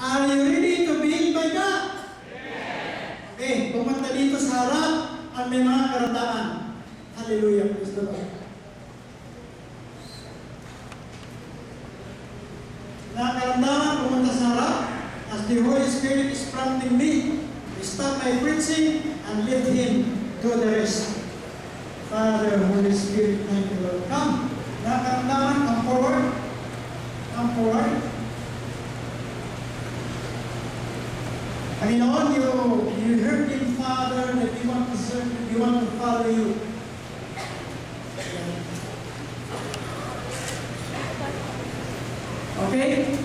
Are you ready to be healed by God? Okay, pumunta dito sa harap ang may mga karamdaman. Hallelujah, praise the Lord. Nakaramdaman, pumunta sa harap as the Holy Spirit is prompting me to stop my preaching and lead Him to the rest. Father, Holy Spirit, thank you, Lord. Come. Nakaramdaman, come forward. Come forward. Panginoon, you heard Him, Father, that you want to serve, you want to follow you. Okay?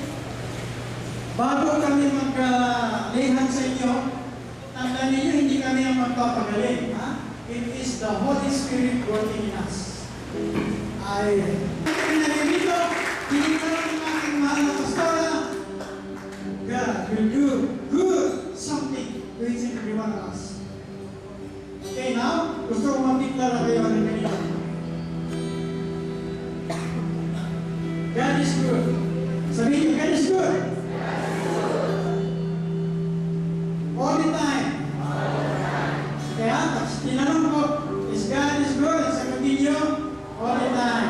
Bago kami maglihan sa inyo, tandaan ninyo, hindi kami ang magpapagaling. Ha? It is the Holy Spirit working in us. Pinag-ibito, tinitawag ng aking mahal na pastora, God will do good something to each and every one of us. Okay, now, gusto ko mapiklara kayo ng ganito. God is good. Sabihin niyo, God is good. All the time. Kaya, tapos tinanong ko, is God is good? Sabihin niyo, all the time.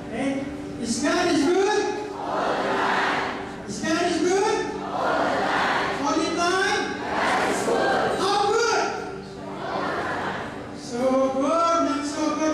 Okay? Is God is good? All the time. Is God is good? All the time. All the time? God is good. How good? All the time. So good, not so good.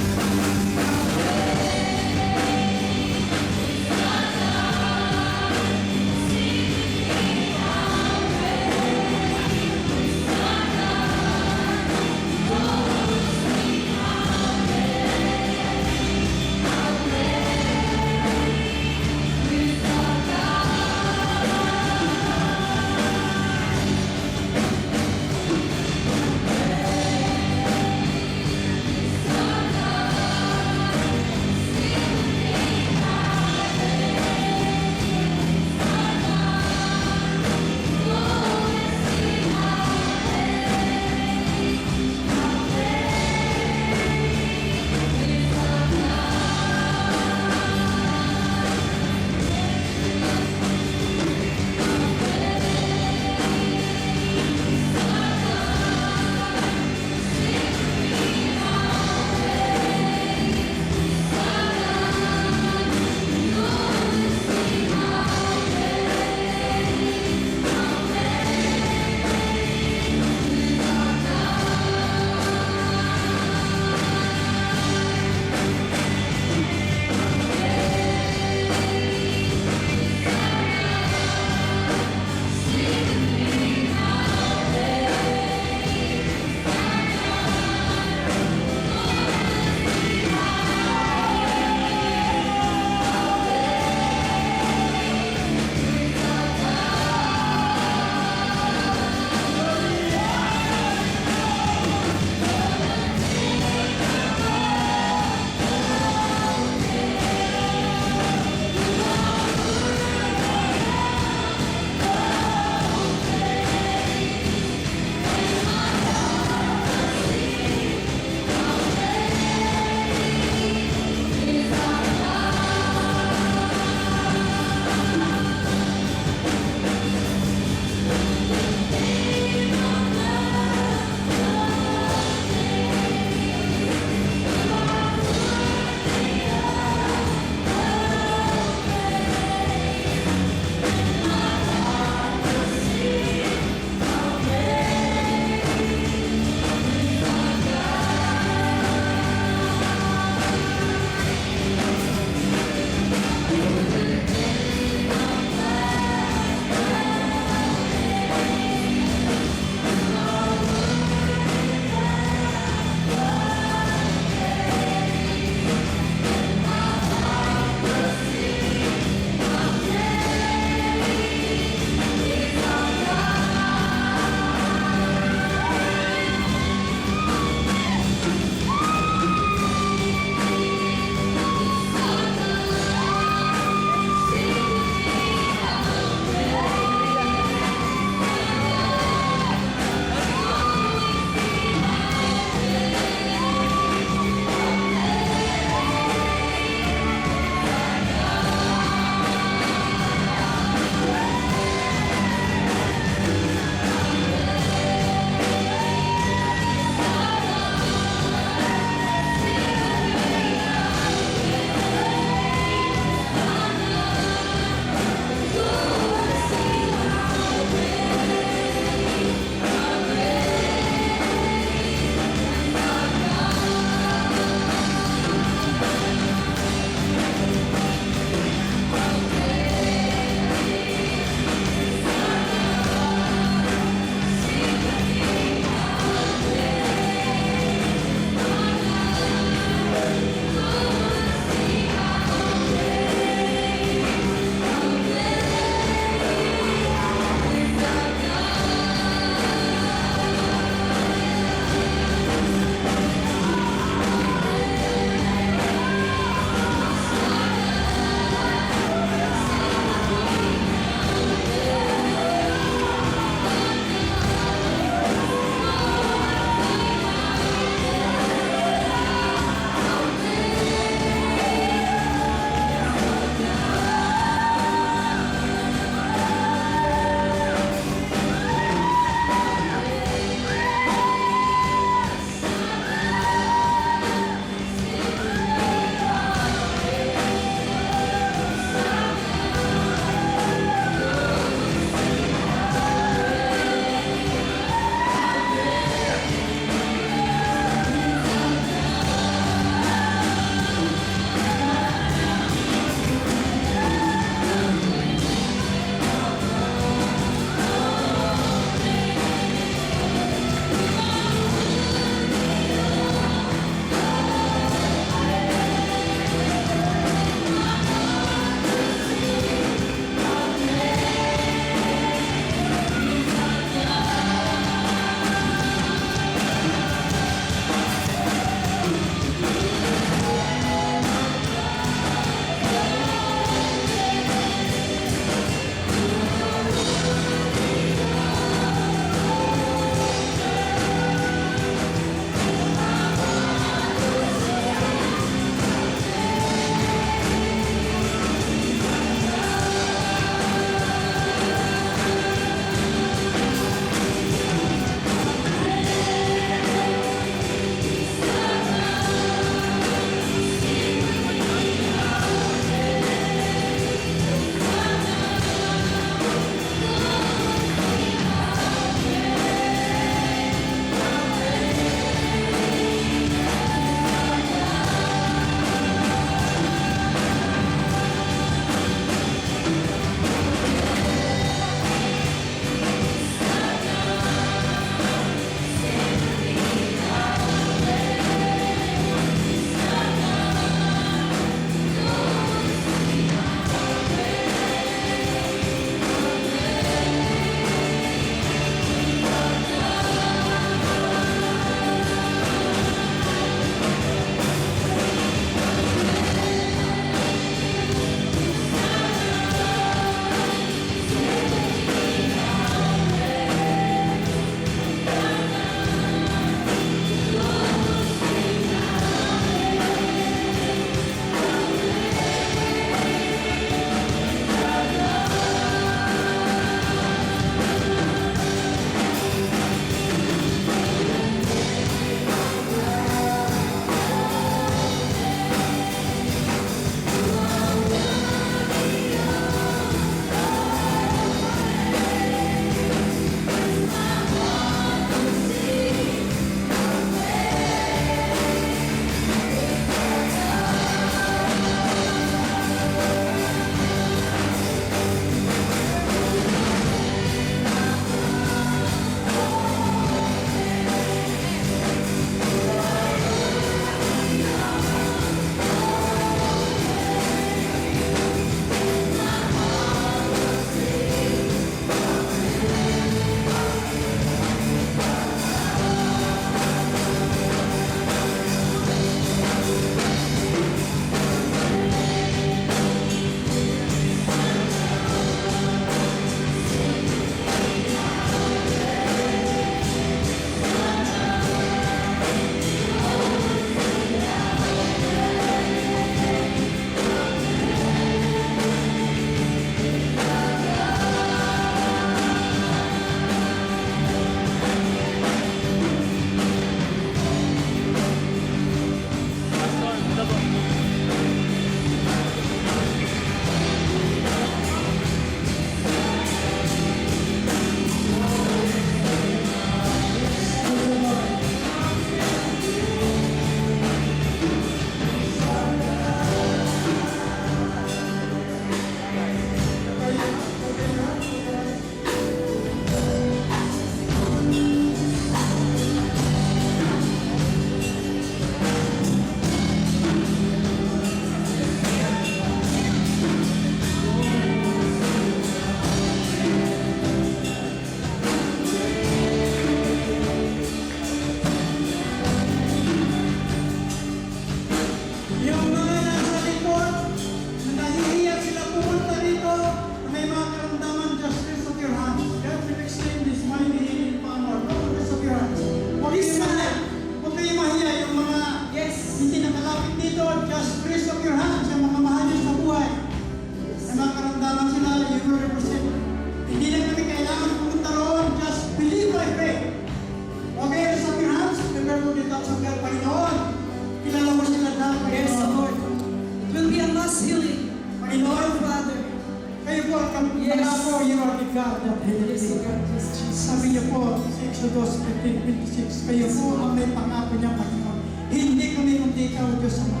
Kayo po ang Yes. nangako, you are the God that Yes, healeth O thee. God. Yes, Jesus. Sabi niyo po sa Exodus 15:26, kayo po ang may pangako niya, Panginoon. Hindi kami kundi ikaw, Diyos Ama.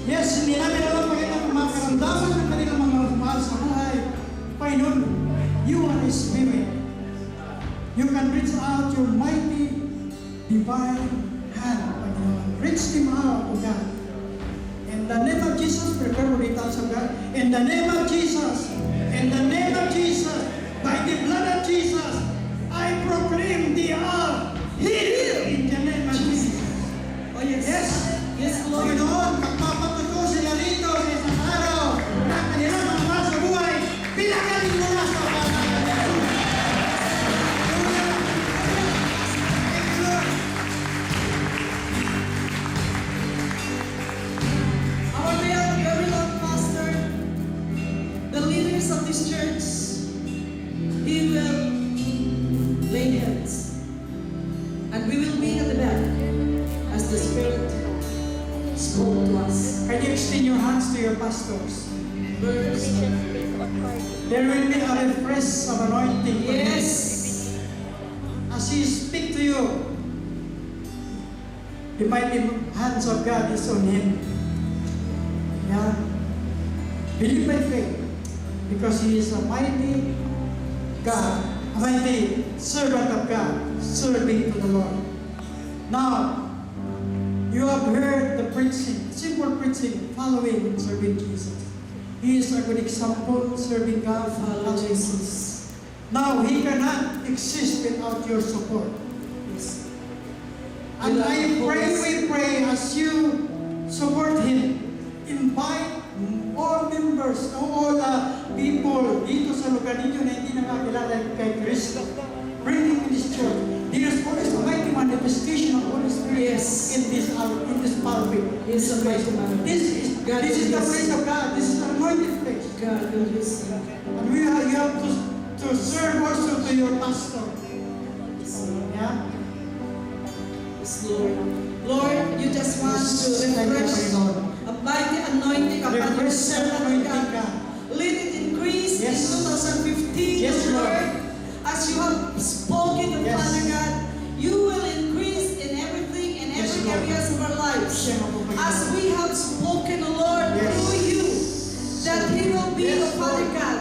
Yes, hindi namin alam Panginoon ang mga karamdaman ng kanilang mga mahal sa buhay. Panginoon, you are a spirit. You can reach out your mighty, divine hand, Panginoon. Reach them out, O God. In the name of Jesus, prepare for the touch of God. In the name of Jesus, in the name of Jesus, by the blood of Jesus, I proclaim they are healed in the name of Jesus. Oh, yes. Yes, Yes, Lord. Panginoon, magpapatuto sila rito sa isang araw na kanilang mga mahal sa buhay, pinagaling mo na sa pangalan ni Jesus. Hallelujah. Thank you, Lord. Our very loved pastor, the leaders of this church, he will lay hands. And we will be at the back as the Spirit spoke to us. Can you extend your hands to your pastors? Verse. There will be a refresh of anointing. for you. Yes. As He speak to you, the mighty hands of God is on Him. Yeah. Believe by faith, because He is a mighty God, a mighty servant of God, serving to the Lord. Now, you have heard the preaching, simple preaching, following and serving Jesus. He is a good example, serving God, Follow following Jesus. Now, He cannot exist without your support. Yes. And I pray, we pray, as you support Him, invite all members, all the people dito sa lugar ninyo na hindi nakakilala kay Kristo. Bring Him in this church. There is always a mighty manifestation of Holy Spirit Yes. in this pulpit. Yes, a mighty man. This is the place of God. This is an anointed place. God will listen. And you have to serve also to your pastor. Yeah? Yes, Lord. Lord, you just want to Thank you, refresh, Lord. apply the anointing upon your Refresh the servant, anointing, God. God. Let it increase Yes. in 2015, Yes, Lord. As you have spoken, Yes. Father God, you will increase in everything, in Yes, every Lord. areas of our lives. Siya ang pagpapagawa. As we have spoken, Lord, Yes. through you, that He will be Yes, the Father Lord. God,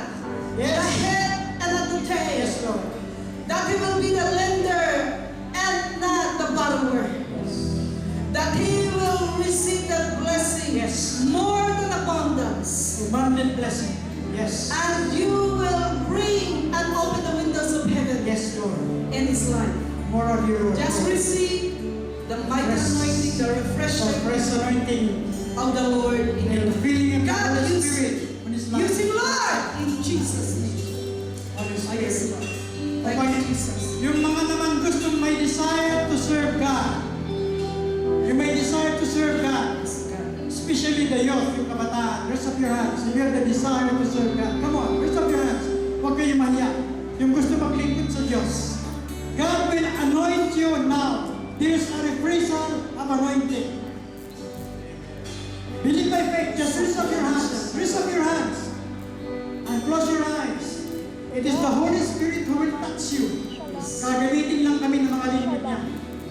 Yes. the head and not the tail. Yes, Lord. That He will be the lender and not the borrower. That He will receive that blessing Yes. more than abundance. Abundant blessing. Yes. And you will bring and open the windows of heaven Yes, Lord. in His life. More of your Lord. Just receive the mighty Yes. anointing, the So refreshing fresh anointing of the Lord in and your the life. filling of the God, Holy use- Spirit on His life. Use Him, Lord, in Jesus' name. Holy Oh, yes, Spirit. Lord. Thank you, Jesus. Yung mga naman gustong may desire to serve God, yung may desire to serve God, Yes, God. especially the youth, yung kabataan, raise up your hands. If you have the desire to serve God, come on, raise up your hands. Huwag kayong mahiya. Yung gusto maglingkod sa Diyos, God will anoint you now. There's a refresal of anointing. Believe by faith, just raise up your hands. Raise up your hands. And close your eyes. It is the Holy Spirit who will touch you. Gagamitin lang kami ng mga lingkod niya.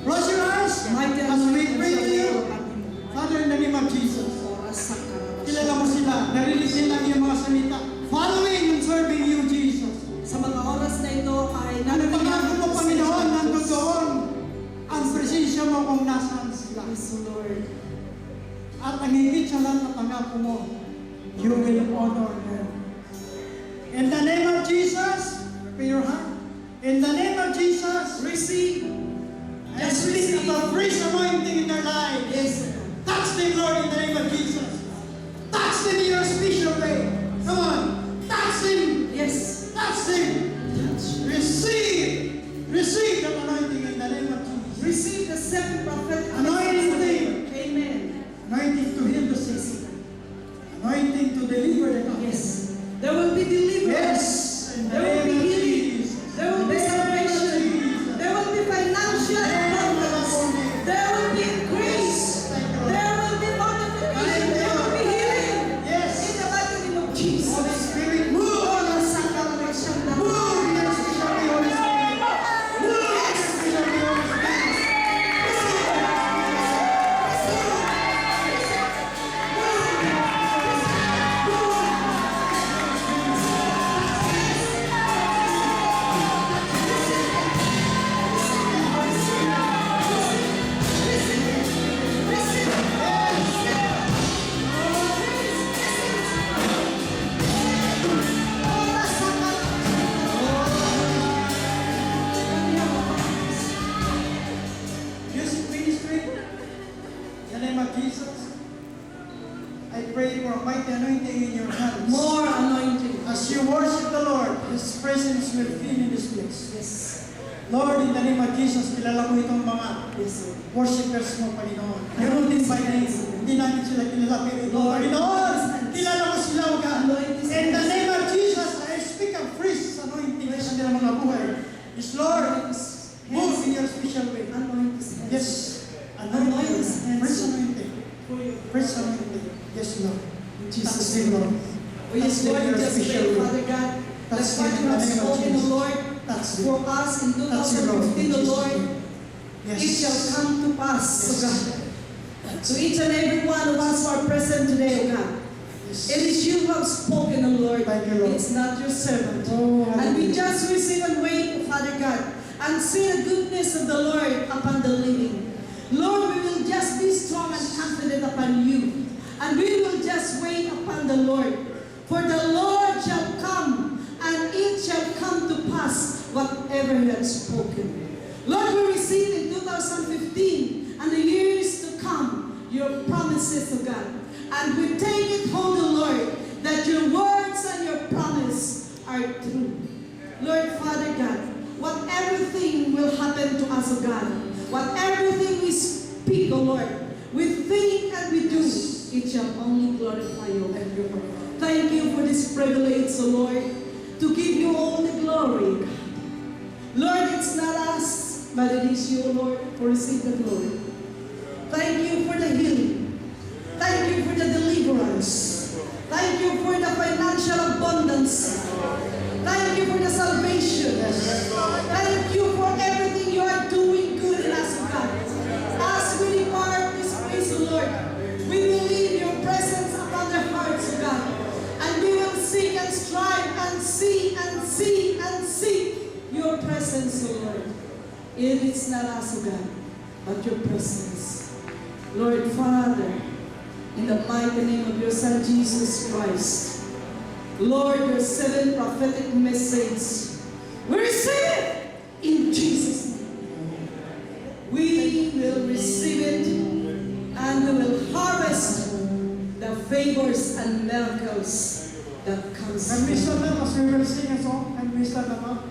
Close your eyes. Mighty As we pray to you, anointing. Father, in the name of Jesus, kilala mo sila, narinig nila ang iyong mga salita, following and serving you, Jesus. Sa mga oras na ito ay Ano pangako mo, Panginoon, nandun doon ang presensya mo kung nasaan sila. Yes, Lord. At ang higit sa lahat na pangako mo, you will honor them. In the name of Jesus, prepare your heart. In the name of Jesus, Receive. I speak of a fresh anointing in their lives. Yes. Touch them, Lord, in the name of Jesus. Touch them in your special way. Come on. Touch them. Yes. Touch them. Touch. Receive. Receive that anointing in the name of Jesus. Receive the seven prophetic Anointing. Amen. Anointing to heal the sick. Anointing to deliver the captive. Yes. There will be deliverance. Yes. In the There will be name of healing. Jesus. There will be salvation. There will be financial abundance. There will be increase. There will be multiplication. There will be healing. Yes. In the mighty name of Jesus. Holy Spirit, presence will fill in this place. Yes. Lord, in the name of Jesus, kilala mo itong mga Yes, Lord. worshipers mo, Panginoon. Meron din by name. Hindi namin sila kilala, pero ito, Panginoon, kilala mo sila, O God. In the name of Jesus, I speak of fresh anointing sa kanilang mga buhay. Yes, Lord, move in your special way. Anoint his hands. Yes, anointing. Fresh anointing. Fresh anointing. Yes, Lord. In Touch Jesus' them, name. Lord. Oh, yes, Lord, we just pray, Father God, that Touch what them you in have the name of spoken, O Jesus. Lord, Touch them. for us in Touch them, Lord. 2015, O Lord, Yes. it shall come to pass, O Yes. God. To each and every one of us who are present today, O God. Yes. It is you who have spoken, O Lord. Thank you, Lord. It's not your servant. Oh, And we hallelujah. just receive and wait, Father God, and see the goodness of the Lord upon the living. Lord, we will just be strong and confident upon you. And we will just wait upon the Lord. For the Lord shall come, and it shall come to pass whatever he has spoken. Lord, we receive in 2015 and the years to come your promises, O God. And we take it home, O Lord, that your words and your promise are true. Lord, Father God, what everything will happen to us, O God, what everything we speak, O Lord, we think and we do, it shall only glorify you and your word. Thank you for this privilege, O Lord, to give you all the glory. Lord, it's not us, but it is you, O Lord, who receive the glory. Thank you for the healing. Thank you for the deliverance. Thank you for the financial abundance. Thank you for the salvation. Thank you for everything you are doing good in us, God. As we depart this place, O Lord, we believe your presence upon their hearts, O God. And we will seek and strive and see and see and see your presence, O Lord. It is not us, O God, but your presence. Lord Father, in the mighty name of your Son Jesus Christ, Lord, your 7 prophetic message, we receive it in Jesus' name. We will receive it and we will harvest the favors and miracles that comes. Can we stand up as we will sing a song? Can we stand up?